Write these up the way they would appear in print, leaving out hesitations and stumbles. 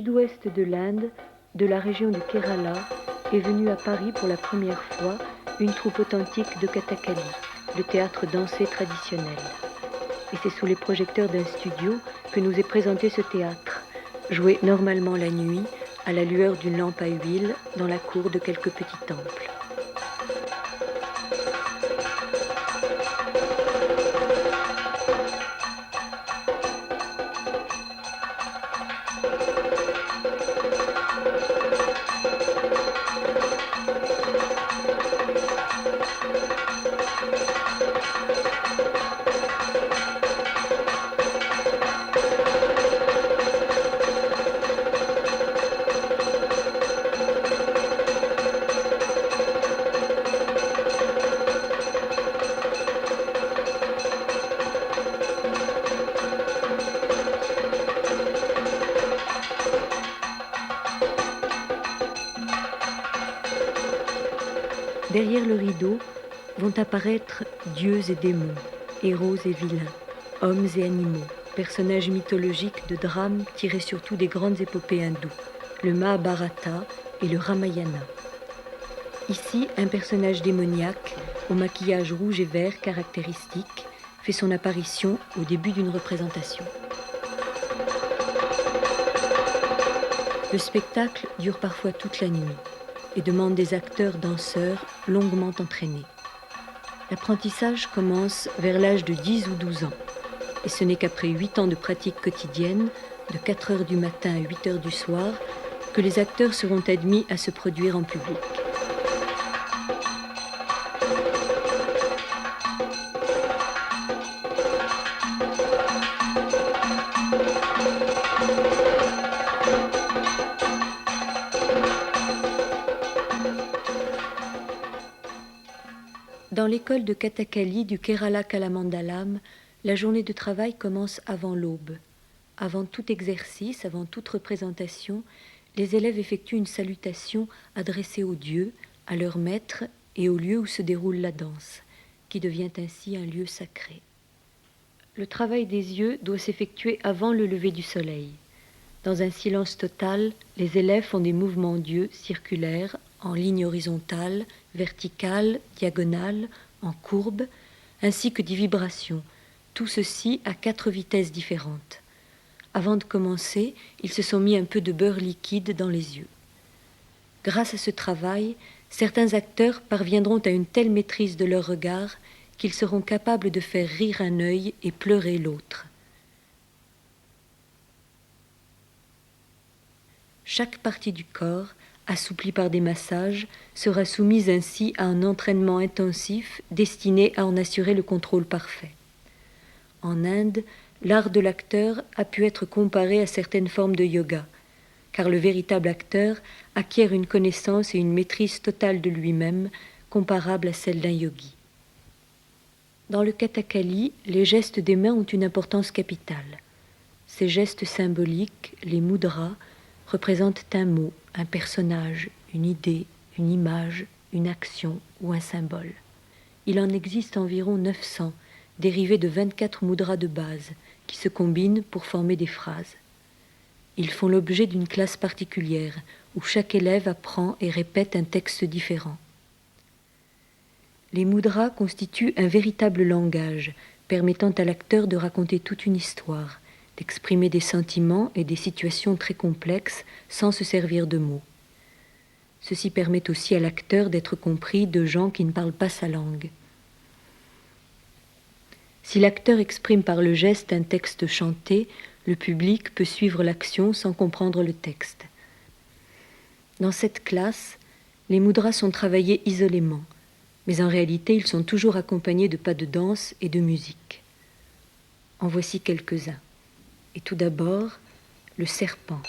sud-ouest de l'Inde, de la région du Kerala, est venue à Paris pour la première fois une troupe authentique de Kathakali, le théâtre dansé traditionnel. Et c'est sous les projecteurs d'un studio que nous est présenté ce théâtre, joué normalement la nuit, à la lueur d'une lampe à huile, dans la cour de quelques petits temples. Derrière le rideau vont apparaître dieux et démons, héros et vilains, hommes et animaux, personnages mythologiques de drames tirés surtout des grandes épopées hindoues, le Mahabharata et le Ramayana. Ici, un personnage démoniaque, au maquillage rouge et vert caractéristique, fait son apparition au début d'une représentation. Le spectacle dure parfois toute la nuit et demande des acteurs danseurs longuement entraînés. L'apprentissage commence vers l'âge de 10 ou 12 ans, et ce n'est qu'après 8 ans de pratique quotidienne, de 4 heures du matin à 8 heures du soir, que les acteurs seront admis à se produire en public. Dans l'école de Kathakali du Kerala Kalamandalam, la journée de travail commence avant l'aube. Avant tout exercice, avant toute représentation, les élèves effectuent une salutation adressée aux dieux, à leur maître et au lieu où se déroule la danse, qui devient ainsi un lieu sacré. Le travail des yeux doit s'effectuer avant le lever du soleil. Dans un silence total, les élèves font des mouvements d'yeux circulaires, en ligne horizontale, verticale, diagonale, en courbe, ainsi que des vibrations, tout ceci à 4 vitesses différentes. Avant de commencer, ils se sont mis un peu de beurre liquide dans les yeux. Grâce à ce travail, certains acteurs parviendront à une telle maîtrise de leur regard qu'ils seront capables de faire rire un œil et pleurer l'autre. Chaque partie du corps, assouplie par des massages, sera soumise ainsi à un entraînement intensif destiné à en assurer le contrôle parfait. En Inde, l'art de l'acteur a pu être comparé à certaines formes de yoga, car le véritable acteur acquiert une connaissance et une maîtrise totale de lui-même, comparable à celle d'un yogi. Dans le Kathakali, les gestes des mains ont une importance capitale. Ces gestes symboliques, les mudras, représentent un mot, un personnage, une idée, une image, une action ou un symbole. Il en existe environ 900, dérivés de 24 mudras de base, qui se combinent pour former des phrases. Ils font l'objet d'une classe particulière, où chaque élève apprend et répète un texte différent. Les mudras constituent un véritable langage, permettant à l'acteur de raconter toute une histoire, d'exprimer des sentiments et des situations très complexes sans se servir de mots. Ceci permet aussi à l'acteur d'être compris de gens qui ne parlent pas sa langue. Si l'acteur exprime par le geste un texte chanté, le public peut suivre l'action sans comprendre le texte. Dans cette classe, les mudras sont travaillés isolément, mais en réalité ils sont toujours accompagnés de pas de danse et de musique. En voici quelques-uns. Et tout d'abord, le serpent.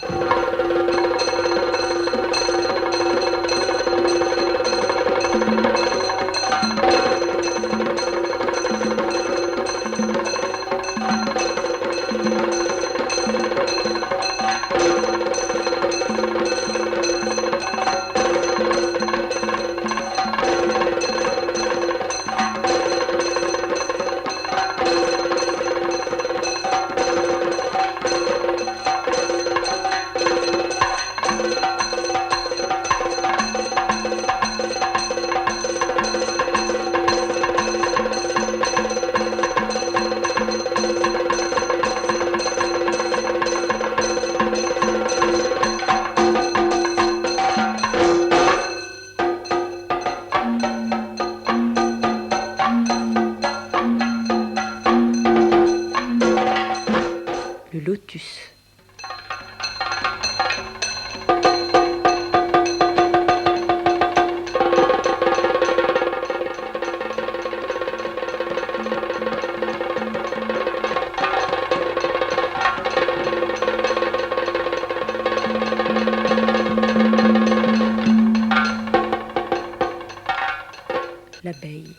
lotus. L'abeille.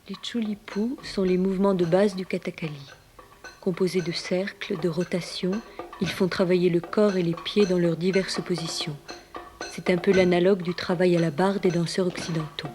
Les Chulipu sont les mouvements de base du Kathakali. Composés de cercles, de rotations, ils font travailler le corps et les pieds dans leurs diverses positions. C'est un peu l'analogue du travail à la barre des danseurs occidentaux.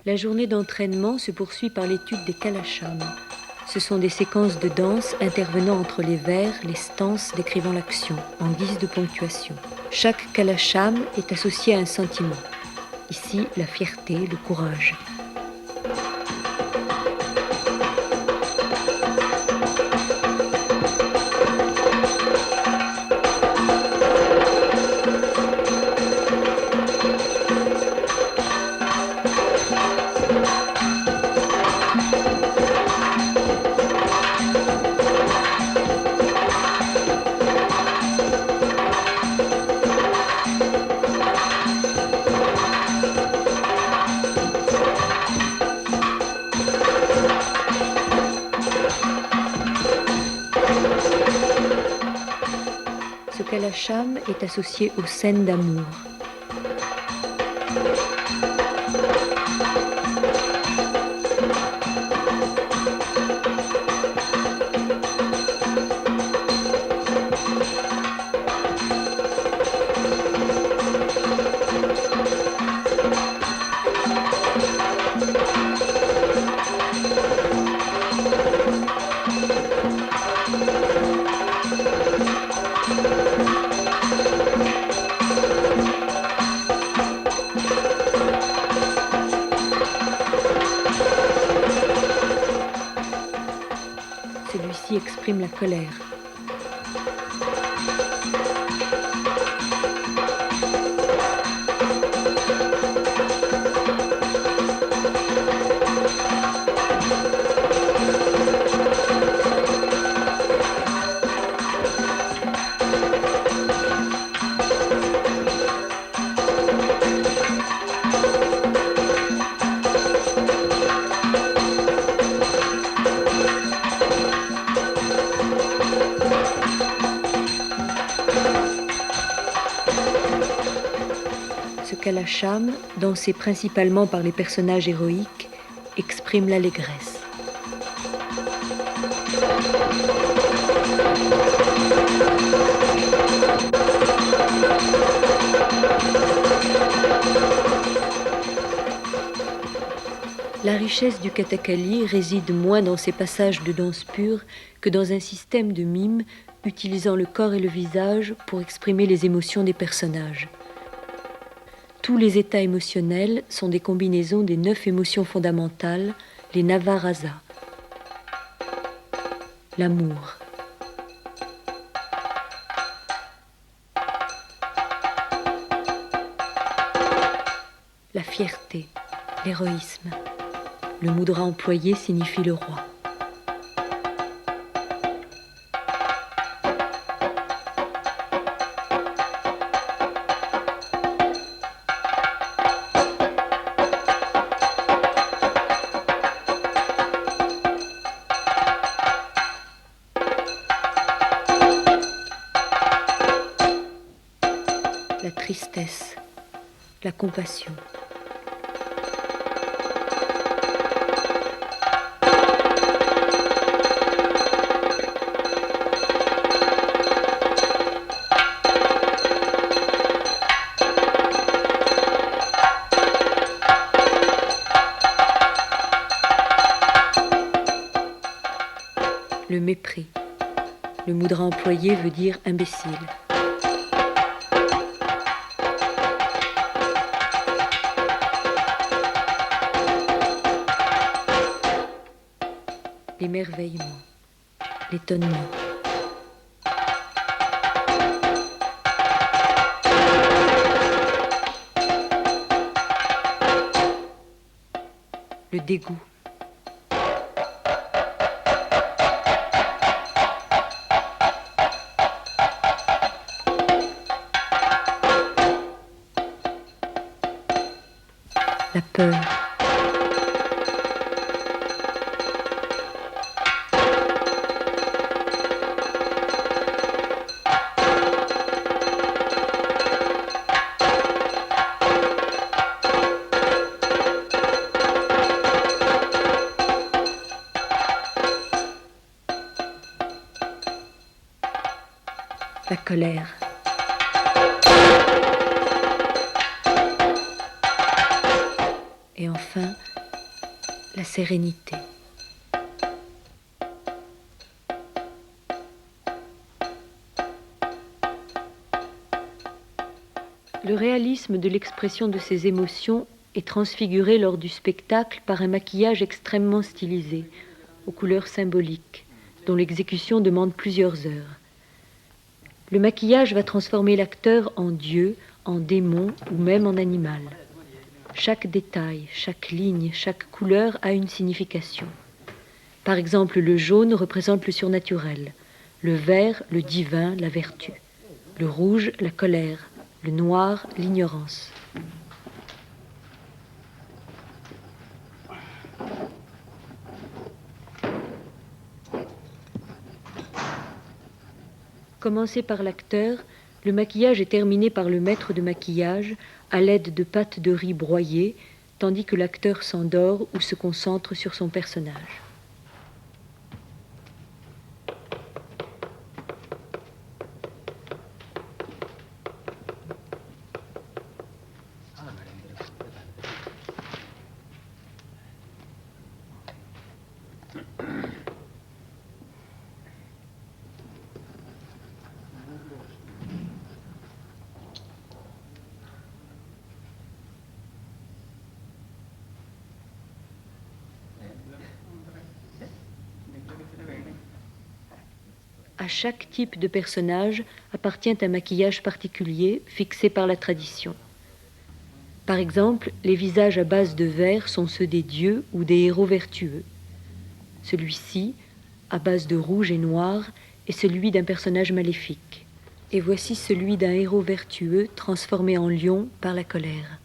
La journée d'entraînement se poursuit par l'étude des kalachams. Ce sont des séquences de danse intervenant entre les vers, les stances décrivant l'action, en guise de ponctuation. Chaque kalacham est associé à un sentiment. Ici, la fierté, le courage. Ce kalacham est associé aux scènes d'amour. Celui-ci exprime la colère. Ce Kalacham, dansé principalement par les personnages héroïques, exprime l'allégresse. La richesse du Kathakali réside moins dans ses passages de danse pure que dans un système de mime utilisant le corps et le visage pour exprimer les émotions des personnages. Tous les états émotionnels sont des combinaisons des 9 émotions fondamentales, les Navarasa. L'amour, la fierté, l'héroïsme. Le mudra employé signifie le roi. La tristesse, la compassion. Le mépris. Le mudra employé veut dire imbécile. L'émerveillement, l'étonnement. Le dégoût. La peur. La colère. Et enfin, la sérénité. Le réalisme de l'expression de ces émotions est transfiguré lors du spectacle par un maquillage extrêmement stylisé, aux couleurs symboliques, dont l'exécution demande plusieurs heures. Le maquillage va transformer l'acteur en dieu, en démon ou même en animal. Chaque détail, chaque ligne, chaque couleur a une signification. Par exemple, le jaune représente le surnaturel, le vert, le divin, la vertu, le rouge, la colère, le noir, l'ignorance. Commencé par l'acteur, le maquillage est terminé par le maître de maquillage à l'aide de pâte de riz broyée, tandis que l'acteur s'endort ou se concentre sur son personnage. À chaque type de personnage appartient un maquillage particulier fixé par la tradition. Par exemple, les visages à base de vert sont ceux des dieux ou des héros vertueux. Celui-ci, à base de rouge et noir, est celui d'un personnage maléfique. Et voici celui d'un héros vertueux transformé en lion par la colère.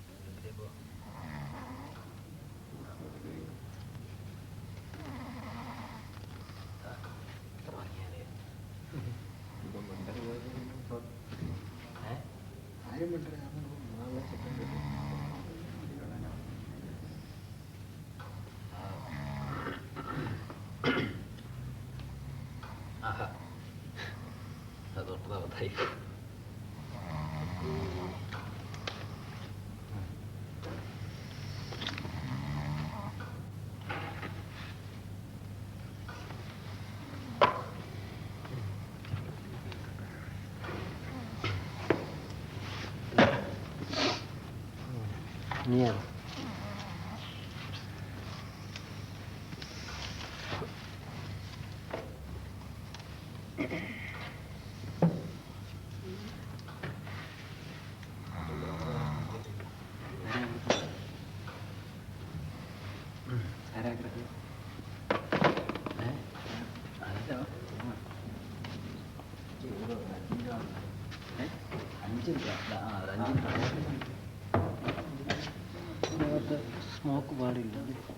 Mierda.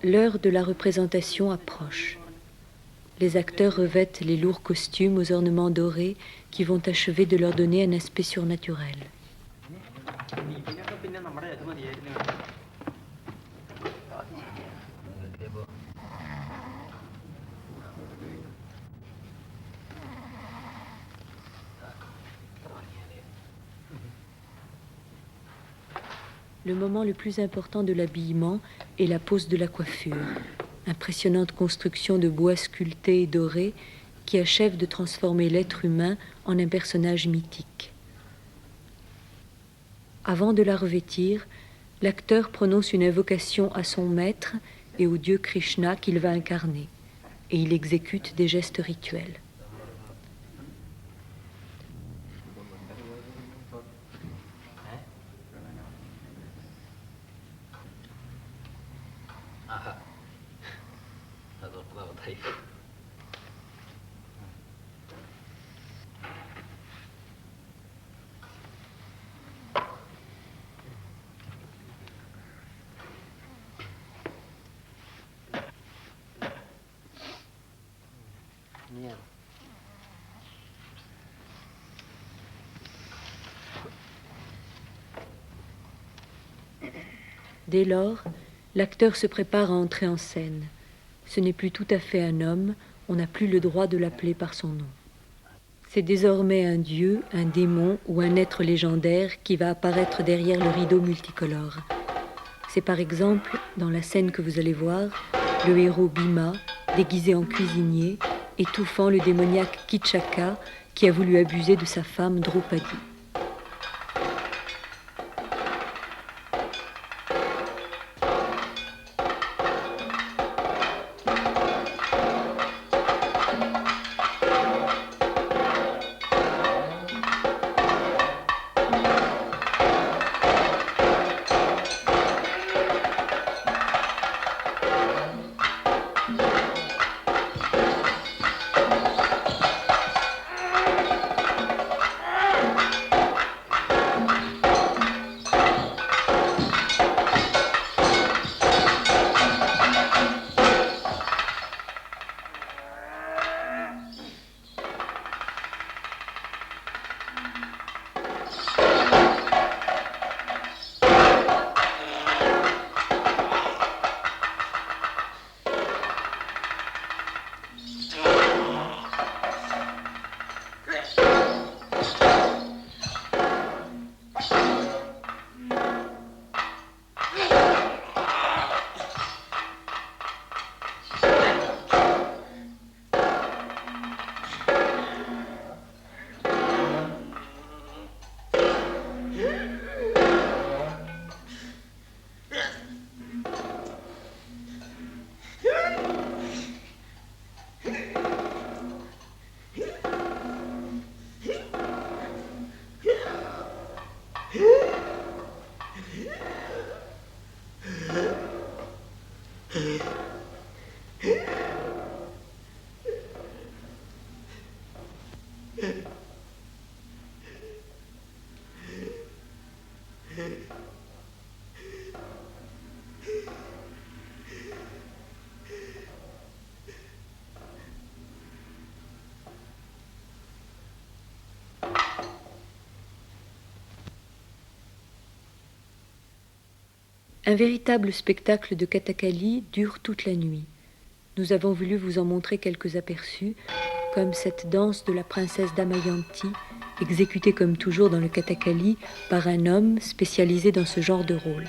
L'heure de la représentation approche. Les acteurs revêtent les lourds costumes aux ornements dorés qui vont achever de leur donner un aspect surnaturel. Le moment le plus important de l'habillement est la pose de la coiffure, impressionnante construction de bois sculpté et doré qui achève de transformer l'être humain en un personnage mythique. Avant de la revêtir, l'acteur prononce une invocation à son maître et au dieu Krishna qu'il va incarner, et il exécute des gestes rituels. Mierda. Dès lors, l'acteur se prépare à entrer en scène. Ce n'est plus tout à fait un homme, on n'a plus le droit de l'appeler par son nom. C'est désormais un dieu, un démon ou un être légendaire qui va apparaître derrière le rideau multicolore. C'est par exemple, dans la scène que vous allez voir, le héros Bhima, déguisé en cuisinier, étouffant le démoniaque Kitchaka qui a voulu abuser de sa femme Draupadi. Un véritable spectacle de Kathakali dure toute la nuit. Nous avons voulu vous en montrer quelques aperçus, comme cette danse de la princesse Damayanti, exécutée comme toujours dans le Kathakali par un homme spécialisé dans ce genre de rôle.